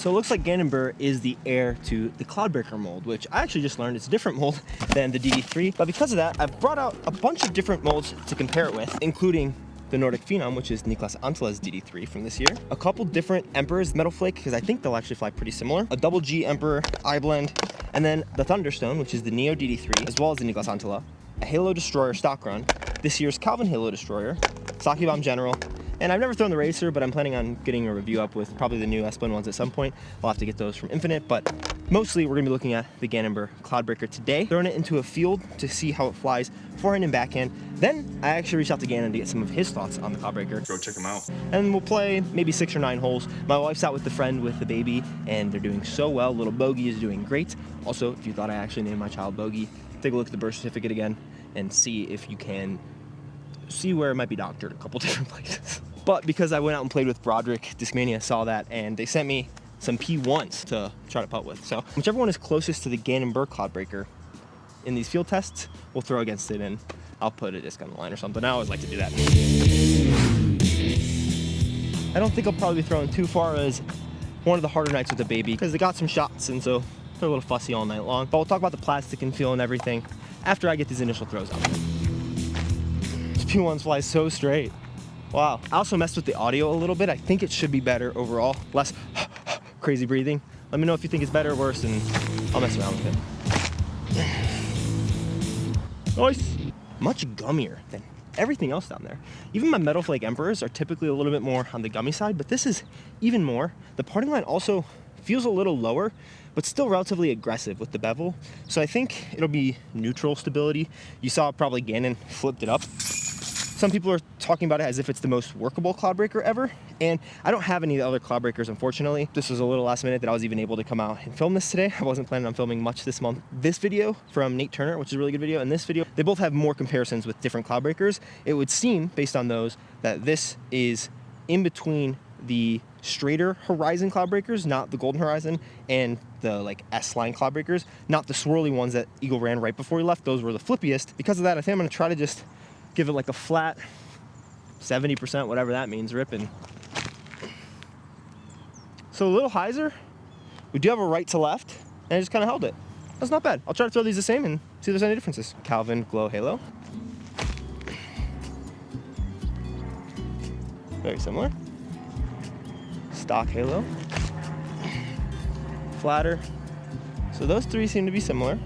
So it looks like Ganon Buhr is the heir to the Cloudbreaker mold, which I actually just learned it's a different mold than the DD3. But because of that, I've brought out a bunch of different molds to compare it with, including the Nordic Phenom, which is Niklas Anttala's DD3 from this year. A couple different Emperors Metal Flake, because I think they'll actually fly pretty similar. A double G Emperor eye blend, and then the Thunderstone, which is the Neo DD3, as well as the Niklas Anttala. A Halo Destroyer stock run, this year's Calvin Halo Destroyer, Saki Bomb General, and I've never thrown the Racer, but I'm planning on getting a review up with probably the new S-Blend ones at some point. I'll have to get those from Infinite, but mostly we're gonna be looking at the Ganon Buhr Cloudbreaker today, throwing it into a field to see how it flies forehand and backhand. Then I actually reached out to Gannon to get some of his thoughts on the Cloudbreaker. Go check him out. And we'll play maybe 6 or 9 holes. My wife's out with the friend with the baby, and they're doing so well. Little Bogey is doing great. Also, if you thought I actually named my child Bogey, take a look at the birth certificate again and see if you can see where it might be doctored a couple different places. But because I went out and played with Broderick, Discmania saw that, and they sent me some P1s to try to putt with. So whichever one is closest to the Ganon Buhr Cloudbreaker in these field tests, we'll throw against it, and I'll put a disc on the line or something. I always like to do that. I don't think I'll probably be throwing too far as one of the harder nights with the baby, because they got some shots, and so they're a little fussy all night long. But we'll talk about the plastic and feel and everything after I get these initial throws out. This P1s fly so straight. Wow. I also messed with the audio a little bit. I think it should be better overall. Less crazy breathing. Let me know if you think it's better or worse, and I'll mess around with it. Nice. Much gummier than everything else down there. Even my Metal Flake Emperors are typically a little bit more on the gummy side, but this is even more. The parting line also feels a little lower, but still relatively aggressive with the bevel. So I think it'll be neutral stability. You saw probably Gannon flipped it up. Some people are talking about it as if it's the most workable Cloudbreaker ever, and I don't have any other Cloudbreakers, unfortunately. This was a little last minute that I was even able to come out and film this today. I wasn't planning on filming much this month. This video from Nate Turner, which is a really good video, and this video, they both have more comparisons with different Cloudbreakers. It would seem, based on those, that this is in between the straighter Horizon Cloudbreakers, not the Golden Horizon, and the like S-line Cloudbreakers, not the swirly ones that Eagle ran right before he left. Those were the flippiest. Because of that, I think I'm gonna try to just give it like a flat 70%, whatever that means, ripping. So a little hyzer. We do have a right to left, and I just kind of held it. That's not bad. I'll try to throw these the same and see if there's any differences. Calvin Glow Halo. Very similar. Stock Halo. Flatter. So those 3 seem to be similar.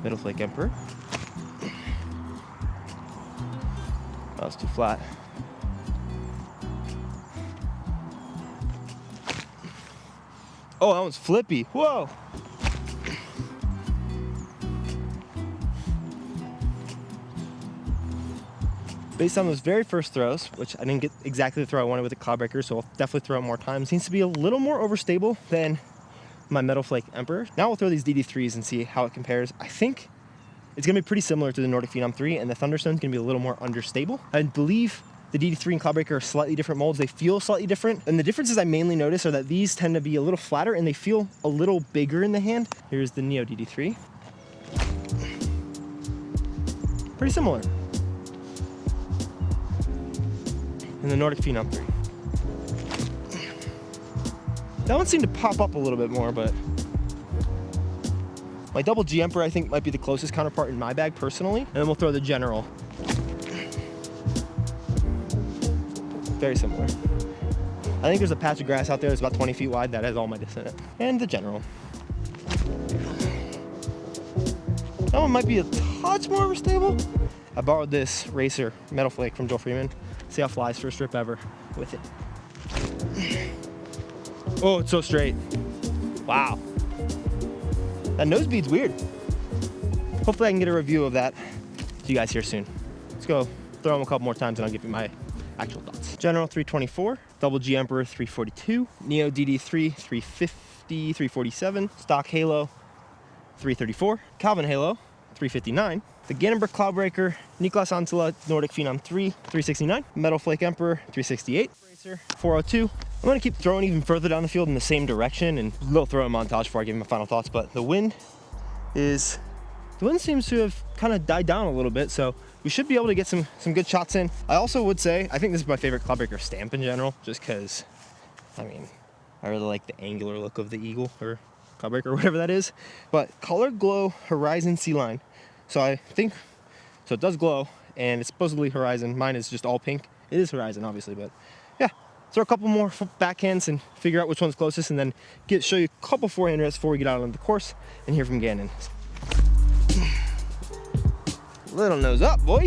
Middle Flake Emperor. That was too flat. Oh, that one's flippy. Whoa. Based on those very first throws, which I didn't get exactly the throw I wanted with the Cloudbreaker, so I'll definitely throw it more time. Seems to be a little more overstable than my Metal Flake Emperor. Now we'll throw these DD3s and see how it compares. I think it's gonna be pretty similar to the Nordic Phenom 3, and the Thunderstone's gonna be a little more understable. I believe the DD3 and Cloudbreaker are slightly different molds. They feel slightly different, and the differences I mainly notice are that these tend to be a little flatter and they feel a little bigger in the hand. Here's the Neo DD3. Pretty similar. And the Nordic Phenom 3. That one seemed to pop up a little bit more, but my double G Emperor I think might be the closest counterpart in my bag personally, and then we'll throw the General. Very similar. I think there's a patch of grass out there that's about 20 feet wide that has all my discs in it. And the General. That one might be a touch more overstable. I borrowed this Racer Metal Flake from Joel Freeman. See how it flies first rip ever with it. Oh, it's so straight. Wow. That nose bead's weird. Hopefully I can get a review of that to you guys here soon. Let's go throw them a couple more times and I'll give you my actual thoughts. General 324, Double G Emperor 342, Neo DD3 350, 347, Stock Halo 334, Calvin Halo 359, the Ganon Buhr Cloudbreaker, Niklas Anttala Nordic Phenom 3 369, Metal Flake Emperor 368, Racer 402. I'm gonna keep throwing even further down the field in the same direction and a little throwing montage before I give you my final thoughts, but the wind seems to have kind of died down a little bit, so we should be able to get some good shots in. I also would say, I think this is my favorite Cloudbreaker stamp in general, just because, I mean, I really like the angular look of the eagle or Cloudbreaker or whatever that is. But Color Glow Horizon Sea Line. So I think, so it does glow, and it's supposedly Horizon. Mine is just all pink. It is Horizon, obviously, but yeah. Throw a couple more backhands and figure out which one's closest, and then show you a couple forehand reps before we get out on the course and hear from Gannon. Little nose up, boy.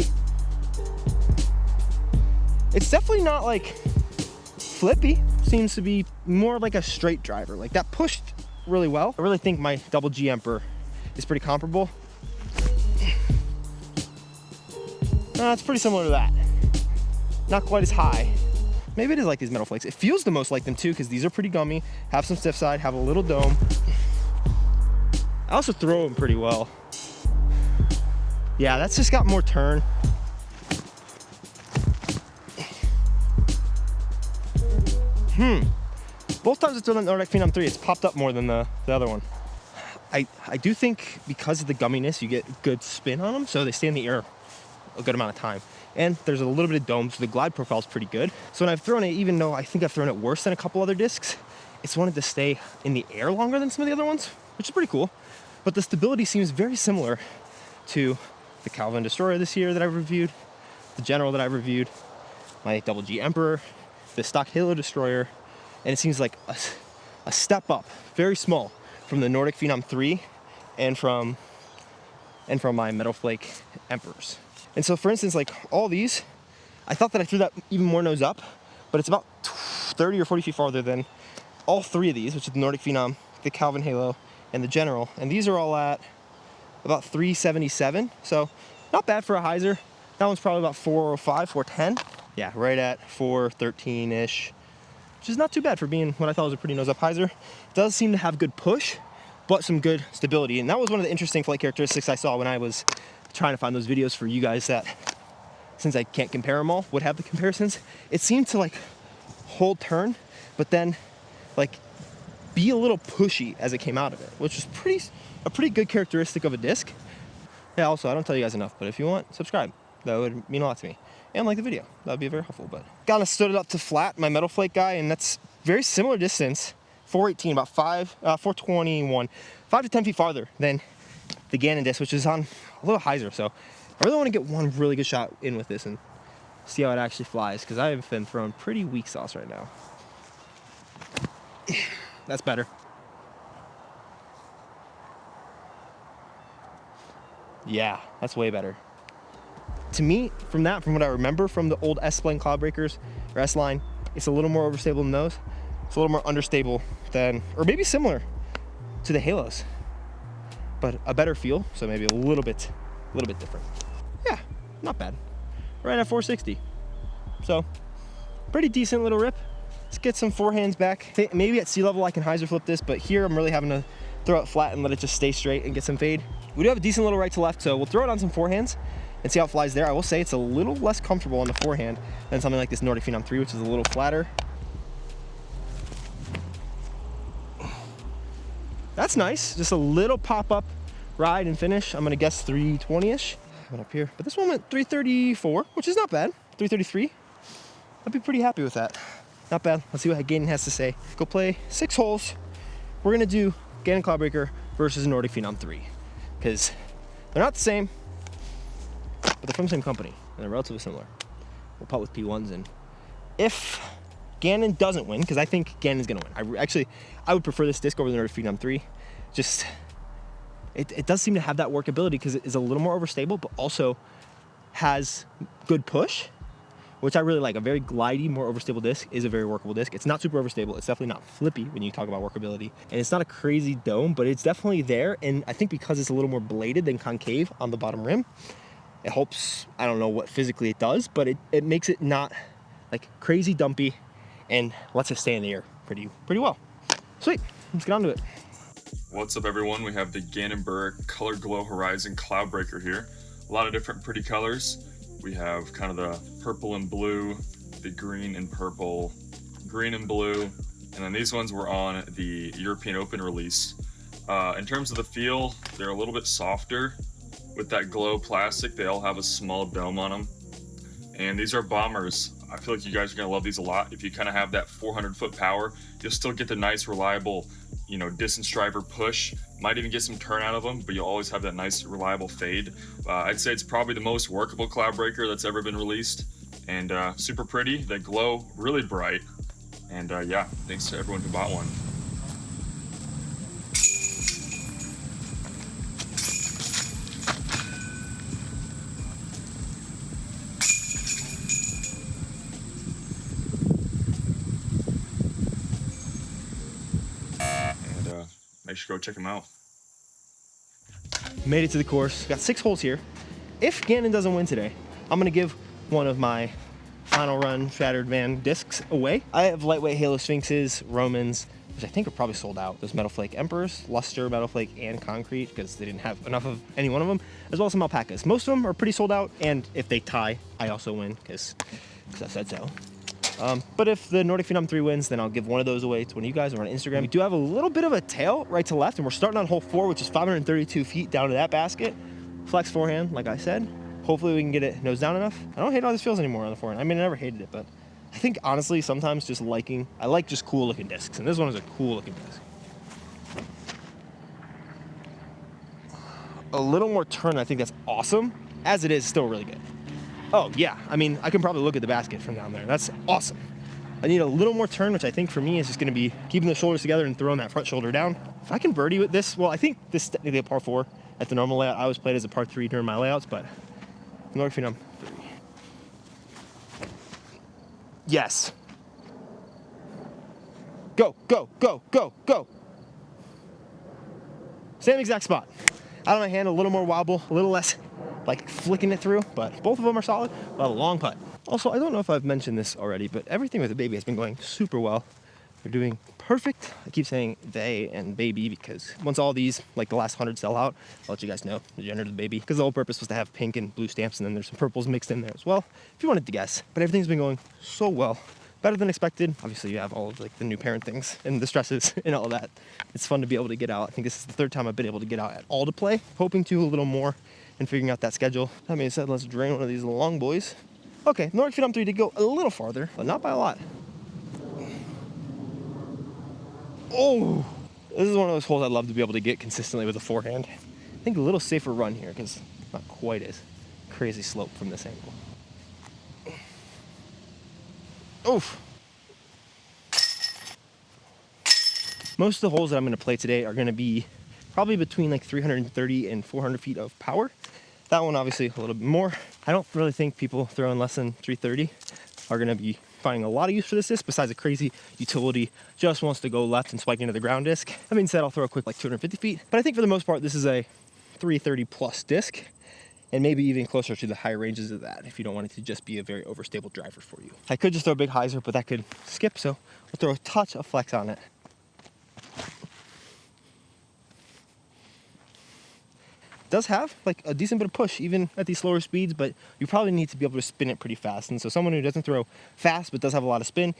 It's definitely not like flippy. Seems to be more like a straight driver. Like that pushed really well. I really think my double G Emperor is pretty comparable. It's pretty similar to that. Not quite as high. Maybe it is like these metal flakes. It feels the most like them too, because these are pretty gummy, have some stiff side, have a little dome. I also throw them pretty well. Yeah, that's just got more turn. Both times it's done the Nordic Phenom 3, it's popped up more than the other one. I do think because of the gumminess, you get good spin on them, so they stay in the air a good amount of time. And there's a little bit of dome, so the glide profile is pretty good. So when I've thrown it, even though I think I've thrown it worse than a couple other discs, it's wanted to stay in the air longer than some of the other ones, which is pretty cool. But the stability seems very similar to the Calvin Destroyer this year that I've reviewed, the General that I've reviewed, my Double G Emperor, the stock Halo Destroyer, and it seems like a step up, very small, from the Nordic Phenom 3 and from my Metal Flake Emperors. And so for instance, like all these, I thought that I threw that even more nose up, but it's about 30 or 40 feet farther than all three of these, which is the Nordic Phenom, the Calvin Halo, and the General. And these are all at about 377, so not bad for a hyzer. That one's probably about 405, 410. Yeah, right at 413-ish, which is not too bad for being what I thought was a pretty nose up hyzer. It does seem to have good push, but some good stability. And that was one of the interesting flight characteristics I saw when I was trying to find those videos for you guys that, since I can't compare them all, would have the comparisons. It seemed to like hold turn, but then like be a little pushy as it came out of it, which is a pretty good characteristic of a disc. Yeah, also, I don't tell you guys enough, but if you want, subscribe. That would mean a lot to me. And like the video, that would be very helpful. But kind of stood it up to flat, my Metal Flake guy, and that's very similar distance, 418, about 421, 5 to 10 feet farther than the Gannon disc, which is on a little hyzer. So I really want to get one really good shot in with this and see how it actually flies, because I have been throwing pretty weak sauce right now. That's better. Yeah, that's way better. To me, from what I remember from the old S-Plane Cloudbreakers, or S-Line, it's a little more overstable than those. It's a little more understable than, or maybe similar to the Halos, but a better feel, so maybe a little bit different. Yeah, not bad. Right at 460. So, pretty decent little rip. Let's get some forehands back. Maybe at sea level I can hyzer flip this, but here I'm really having to throw it flat and let it just stay straight and get some fade. We do have a decent little right to left, so we'll throw it on some forehands and see how it flies there. I will say it's a little less comfortable on the forehand than something like this Nordic Phenom 3, which is a little flatter. That's nice. Just a little pop-up ride and finish. I'm gonna guess 320-ish. Went up here, but this one went 334, which is not bad. 333. I'd be pretty happy with that. Not bad. Let's see what Gannon has to say. Go play 6 holes. We're gonna do Ganon Cloudbreaker versus Nordic Phenom 3, because they're not the same, but they're from the same company and they're relatively similar. We'll putt with P1s, and if Gannon doesn't win, because I think Gannon's gonna win. I would prefer this disc over the Nordic Phenom 3. Just, it does seem to have that workability because it is a little more overstable, but also has good push, which I really like. A very glidey, more overstable disc is a very workable disc. It's not super overstable. It's definitely not flippy when you talk about workability. And it's not a crazy dome, but it's definitely there. And I think because it's a little more bladed than concave on the bottom rim, it helps. I don't know what physically it does, but it makes it not like crazy dumpy and lets it stay in the air pretty well. Sweet, let's get on to it. What's up everyone? We have the Ganon Buhr Color Glow Horizon Cloudbreaker here. A lot of different pretty colors. We have kind of the purple and blue, the green and purple, green and blue, and then these ones were on the European Open release. In terms of the feel, they're a little bit softer with that glow plastic. They all have a small dome on them. And these are bombers. I feel like you guys are gonna love these a lot. If you kind of have that 400-foot power, you'll still get the nice, reliable, distance driver push. Might even get some turn out of them, but you'll always have that nice, reliable fade. I'd say it's probably the most workable Cloudbreaker that's ever been released, and super pretty. They glow really bright, and yeah, thanks to everyone who bought one. Make sure to go check them out. Made it to the course. Got 6 holes here. If Gannon doesn't win today, I'm gonna give one of my final run Shattered Van discs away. I have lightweight Halo Sphinxes, Romans, which I think are probably sold out. There's Metal Flake Emperors, Luster, Metal Flake, and Concrete, because they didn't have enough of any one of them, as well as some Alpacas. Most of them are pretty sold out, and if they tie, I also win, because I said so. But if the Nordic Phenom 3 wins, then I'll give one of those away to one of you guys over on Instagram. We do have a little bit of a tail right to left, and we're starting on hole 4, which is 532 feet down to that basket. Flex forehand, like I said. Hopefully we can get it nose down enough. I don't hate how this feels anymore on the forehand. I mean, I never hated it, but I think honestly, sometimes just I like just cool looking discs, and this one is a cool looking disc. A little more turn, I think that's awesome. As it is, still really good. Oh yeah, I mean, I can probably look at the basket from down there. That's awesome. I need a little more turn, which I think for me is just gonna be keeping the shoulders together and throwing that front shoulder down. If I can birdie with this, well, I think this is technically a par 4 at the normal layout. I always played as a par 3 during my layouts, but Nordic Phenom 3. Yes. Go, go, go, go, go. Same exact spot. Out of my hand, a little more wobble, a little less like flicking it through, but both of them are solid. We'll have a long putt. Also, I don't know if I've mentioned this already, but everything with the baby has been going super well. They're doing perfect. I keep saying they and baby because once all these, like the last 100 sell out, I'll let you guys know the gender of the baby, because the whole purpose was to have pink and blue stamps, and then there's some purples mixed in there as well, if you wanted to guess. But everything's been going so well. Better than expected. Obviously, you have all of like the new parent things and the stresses and all that. It's fun to be able to get out. I think this is the 3rd time I've been able to get out at all to play. Hoping to a little more and figuring out that schedule. That being said, let's drain one of these long boys. Okay, Nordic Phenom 3 did go a little farther, but not by a lot. Oh, this is one of those holes I'd love to be able to get consistently with a forehand. I think a little safer run here because not quite as crazy slope from this angle. Oof. Most of the holes that I'm going to play today are going to be probably between like 330 and 400 feet of power. That one obviously a little bit more. I don't really think people throwing less than 330 are going to be finding a lot of use for this disc besides a crazy utility just wants to go left and spike into the ground disc. That being said, I'll throw a quick like 250 feet, but I think for the most part this is a 330 plus disc, and maybe even closer to the higher ranges of that if you don't want it to just be a very overstable driver for you. I could just throw a big hyzer, but that could skip, so we'll throw a touch of flex on it. Does have like a decent bit of push even at these slower speeds, but you probably need to be able to spin it pretty fast, and so someone who doesn't throw fast but does have a lot of spin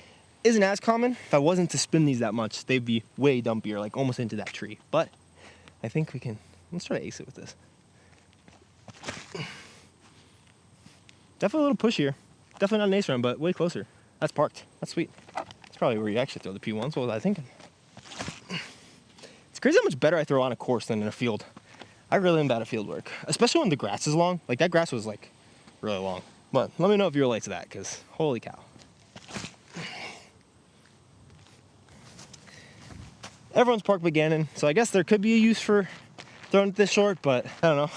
isn't as common. If I wasn't to spin these that much, they'd be way dumpier, like almost into that tree. But I think we can, let's try to ace it with this. Definitely a little pushier. Definitely not an ace run, but way closer. That's parked. That's sweet. That's probably where you actually throw the P1s. What was I thinking? It's crazy how much better I throw on a course than in a field. I really am bad at field work, especially when the grass is long. Like that grass was like really long. But let me know if you relate to that, because holy cow. Everyone's parked by Gannon, so I guess there could be a use for throwing it this short, but I don't know.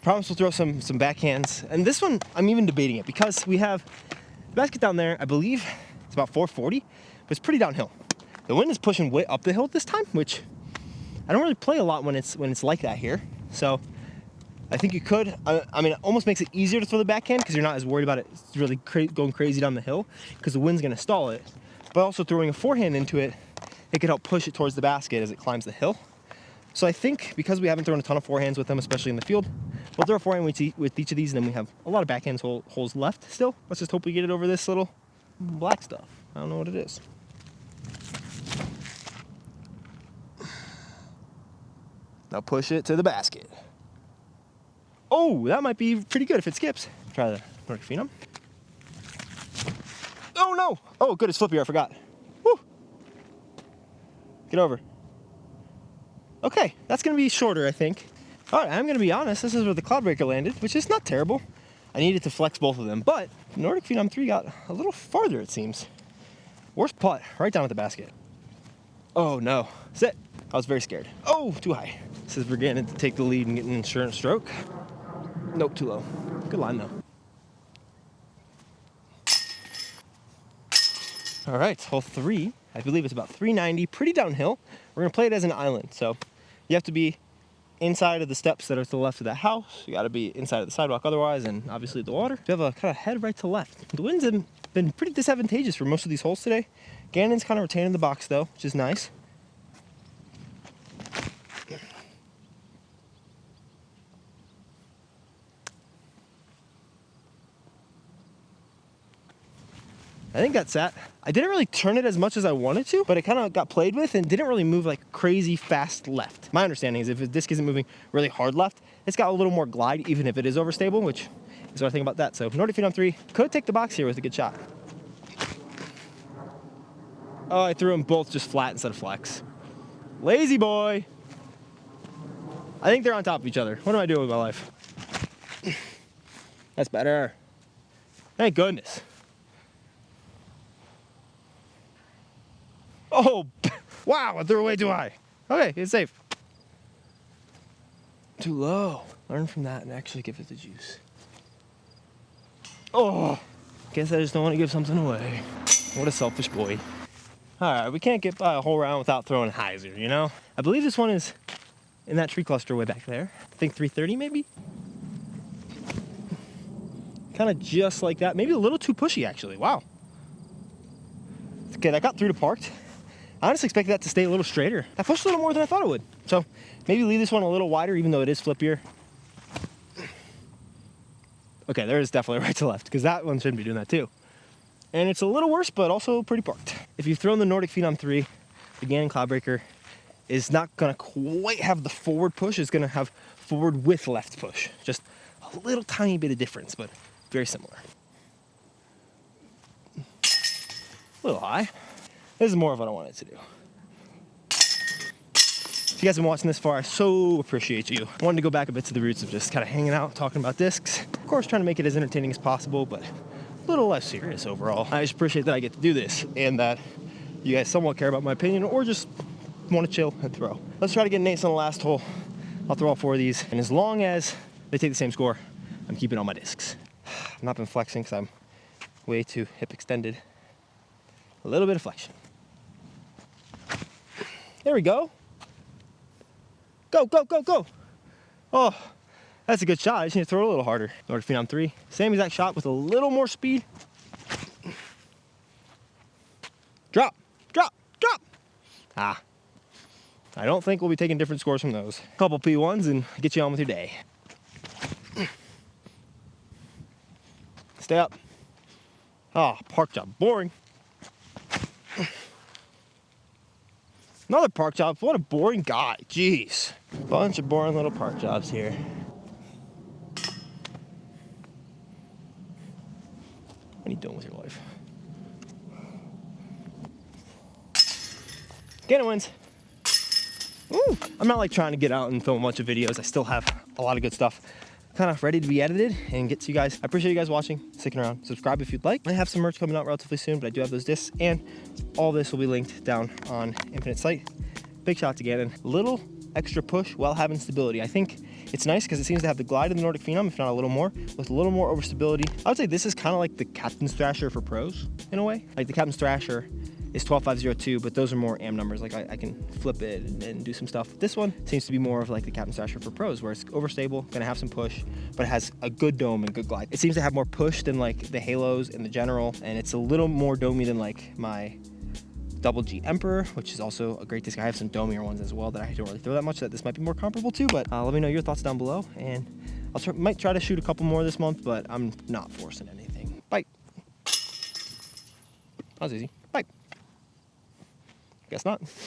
Promise we'll throw some backhands. And this one, I'm even debating it because we have the basket down there, I believe it's about 440, but it's pretty downhill. The wind is pushing way up the hill this time, which I don't really play a lot when it's like that here. So I think you could, I mean, it almost makes it easier to throw the backhand because you're not as worried about it really going crazy down the hill because the wind's gonna stall it. But also throwing a forehand into it, it could help push it towards the basket as it climbs the hill. So I think because we haven't thrown a ton of forehands with them, especially in the field, we'll throw a forehand with each of these, and then we have a lot of backhand holes left still. Let's just hope we get it over this little black stuff. I don't know what it is. Now push it to the basket. Oh, that might be pretty good if it skips. Try the Nordic Phenom. Oh no! Oh, good, it's flippier, I forgot. Woo! Get over. Okay, that's gonna be shorter, I think. All right, I'm gonna be honest, this is where the Cloudbreaker landed, which is not terrible. I needed to flex both of them, but the Nordic Phenom 3 got a little farther, it seems. Worst putt, right down at the basket. Oh no, sit. I was very scared. Oh, too high. This is for Gannon to take the lead and get an insurance stroke. Nope, too low. Good line though. All right, hole 3. I believe it's about 390, pretty downhill. We're gonna play it as an island, so you have to be inside of the steps that are to the left of the house. You gotta be inside of the sidewalk otherwise, and obviously the water. You have a kind of head right to left. The winds have been pretty disadvantageous for most of these holes today. Gannon's kind of retaining the box though, which is nice. I think that's sat. I didn't really turn it as much as I wanted to, but it kind of got played with and didn't really move like crazy fast left. My understanding is if the disc isn't moving really hard left, it's got a little more glide even if it is overstable, which is what I think about that. So Nordic Phenom 3 could take the box here with a good shot. Oh, I threw them both just flat instead of flex. Lazy boy. I think they're on top of each other. What am I doing with my life? That's better. Thank goodness. Oh, wow, I threw it way too high. Okay, it's safe. Too low. Learn from that and actually give it the juice. Oh, guess I just don't want to give something away. What a selfish boy. All right, we can't get by a whole round without throwing highs here, you know? I believe this one is in that tree cluster way back there. I think 330 maybe? Kind of just like that. Maybe a little too pushy, actually. Wow. Okay, that got through to parked. I honestly expected that to stay a little straighter. That pushed a little more than I thought it would. So maybe leave this one a little wider, even though it is flippier. Okay, there is definitely right to left, because that one shouldn't be doing that too. And it's a little worse, but also pretty parked. If you've thrown the Nordic Phenom 3, the Ganon Cloudbreaker is not gonna quite have the forward push. It's gonna have forward with left push. Just a little tiny bit of difference, but very similar. A little high. This is more of what I wanted to do. If you guys have been watching this far, I so appreciate you. I wanted to go back a bit to the roots of just kind of hanging out, talking about discs. Of course, trying to make it as entertaining as possible, but a little less serious overall. I just appreciate that I get to do this and that you guys somewhat care about my opinion or just want to chill and throw. Let's try to get an ace on the last hole. I'll throw all 4 of these, and as long as they take the same score, I'm keeping all my discs. I've not been flexing because I'm way too hip extended. A little bit of flexion. There we go. Go, go, go, go. Oh, that's a good shot. I just need to throw it a little harder. Nordic Phenom 3. Same exact shot with a little more speed. Drop, drop, drop. Ah. I don't think we'll be taking different scores from those. A couple P1s and get you on with your day. Stay up. Ah, park job. Boring. Another park job. What a boring guy. Jeez. Bunch of boring little park jobs here. What are you doing with your life? Gannon wins. Ooh. I'm not like trying to get out and film a bunch of videos. I still have a lot of good stuff kind of ready to be edited and get to you guys. I appreciate you guys watching, sticking around. Subscribe if you'd like. I have some merch coming out relatively soon, but I do have those discs, and all this will be linked down on Infinite site. Big shout out to Gannon. Little extra push while having stability. I think it's nice because it seems to have the glide in the Nordic Phenom, if not a little more, with a little more overstability. I would say this is kind of like the Captain's Thrasher for pros, in a way. Like the Captain's Thrasher is 12502, but those are more AM numbers. Like I can flip it and do some stuff. This one seems to be more of like the Captain's Thrasher for pros, where it's overstable, gonna have some push, but it has a good dome and good glide. It seems to have more push than like the Halos and the General, and it's a little more domey than like my Double G Emperor, which is also a great disc. I have some domier ones as well that I don't really throw that much, that this might be more comparable to, but let me know your thoughts down below, and might try to shoot a couple more this month, but I'm not forcing anything. Bye. That was easy. Bye. Guess not.